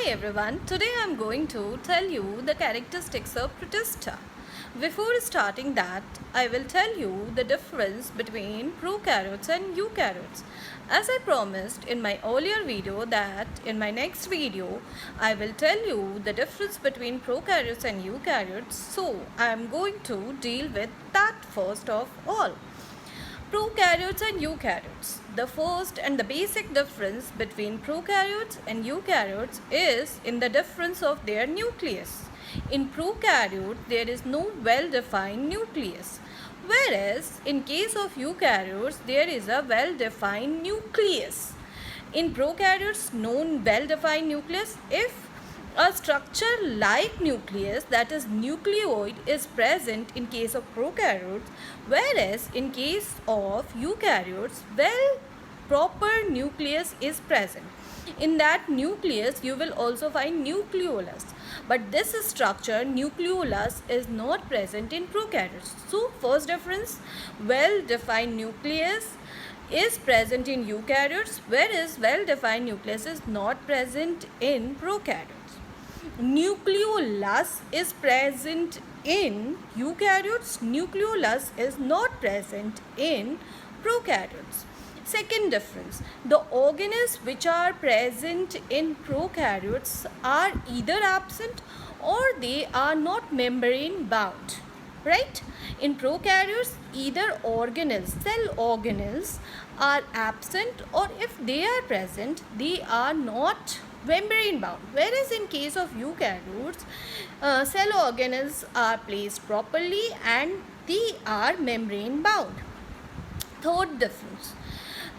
everyone, today I am going to tell you the characteristics of Protista. Before starting that, I will tell you the difference between prokaryotes and eukaryotes. As I promised in my earlier video that in my next video I will tell you the difference between prokaryotes and eukaryotes, so I am going to deal with that first of all. Prokaryotes and eukaryotes. The first and the basic difference between prokaryotes and eukaryotes is in the difference of their nucleus. In prokaryote, there is no well-defined nucleus, whereas in case of eukaryotes, there is a well-defined nucleus. In prokaryotes, no well-defined nucleus. If a structure like nucleus, that is nucleoid, is present in case of prokaryotes, whereas in case of eukaryotes, proper nucleus is present. In that nucleus, you will also find nucleolus. But this structure, nucleolus, is not present in prokaryotes. So, first difference, well-defined nucleus is present in eukaryotes, whereas well-defined nucleus is not present in prokaryotes. Nucleolus is present in eukaryotes, nucleolus is not present in prokaryotes. Second difference, the organelles which are present in prokaryotes are either absent or they are not membrane bound, right? In prokaryotes, either organelles, cell organelles are absent, or if they are present, they are not membrane bound, whereas in case of eukaryotes, cell organelles are placed properly and they are membrane bound. Third difference,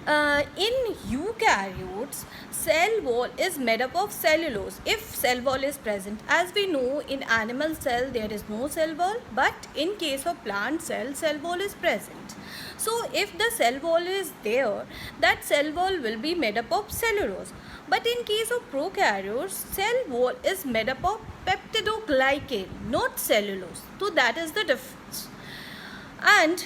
in eukaryotes, cell wall is made up of cellulose if cell wall is present. As we know, in animal cell there is no cell wall, but in case of plant cell wall is present. So if the cell wall is there, that cell wall will be made up of cellulose. But in case of prokaryotes, cell wall is made up of peptidoglycan, not cellulose. So that is the difference. And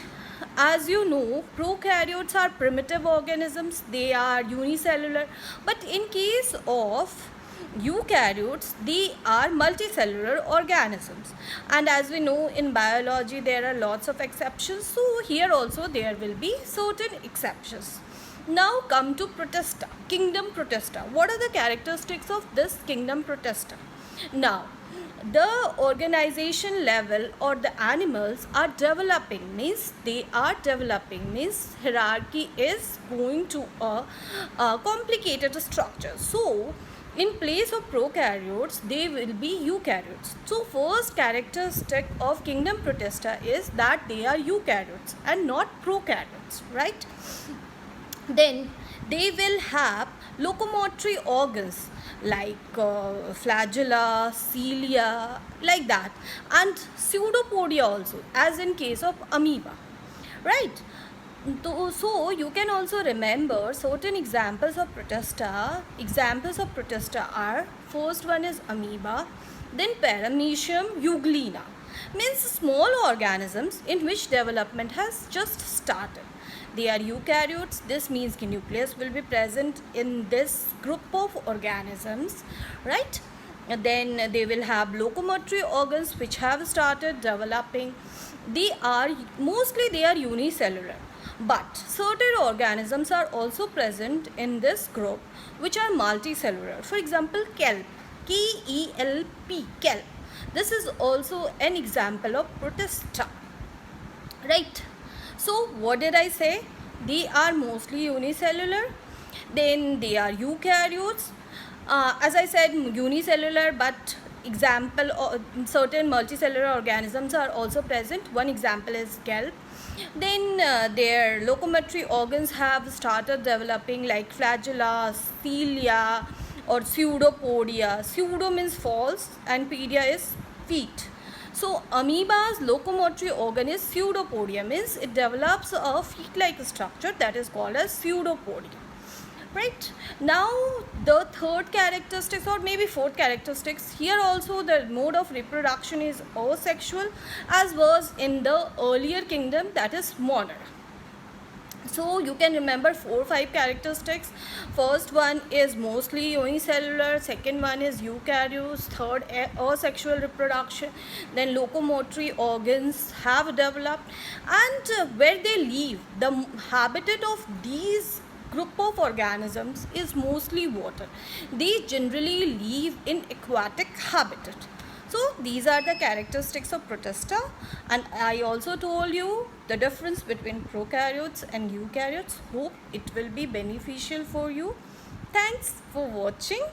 as you know, prokaryotes are primitive organisms, they are unicellular. But in case of eukaryotes, they are multicellular organisms. And as we know, in biology there are lots of exceptions, so here also there will be certain exceptions. Now come to Protista, kingdom Protista. What are the characteristics of this kingdom Protista? Now, the organization level or the animals are developing, means they are developing, means hierarchy is going to a complicated structure. So in place of prokaryotes, they will be eukaryotes. So first characteristic of kingdom Protista is that they are eukaryotes and not prokaryotes, right? Then they will have locomotory organs like flagella, cilia, like that, and pseudopodia also, as in case of amoeba, right? So you can also remember certain examples of Protista. Examples of Protista are, first one is amoeba, then Paramecium euglena, means small organisms in which development has just started. They are eukaryotes. This means the nucleus will be present in this group of organisms, right? And then they will have locomotory organs which have started developing. They are unicellular, but certain organisms are also present in this group which are multicellular. For example, kelp, K-E-L-P, kelp. This is also an example of Protista, right? So what did I say? They are mostly unicellular. Then they are eukaryotes. As I said, unicellular, but example certain multicellular organisms are also present. One example is kelp. Then their locomotory organs have started developing, like flagella, cilia, or pseudopodia. Pseudo means false and pedia is feet. So amoeba's locomotory organ is pseudopodia, means it develops a feet-like structure that is called as pseudopodia, right? Now the third characteristics, or maybe fourth characteristics, here also the mode of reproduction is asexual, as was in the earlier kingdom, that is monad. So you can remember 4 or 5 characteristics. First one is mostly unicellular, second one is eukaryotes, third asexual reproduction, then locomotory organs have developed, and where they live, the habitat of these group of organisms is mostly water. They generally live in aquatic habitat. So these are the characteristics of Protista, and I also told you the difference between prokaryotes and eukaryotes. Hope it will be beneficial for you. Thanks for watching.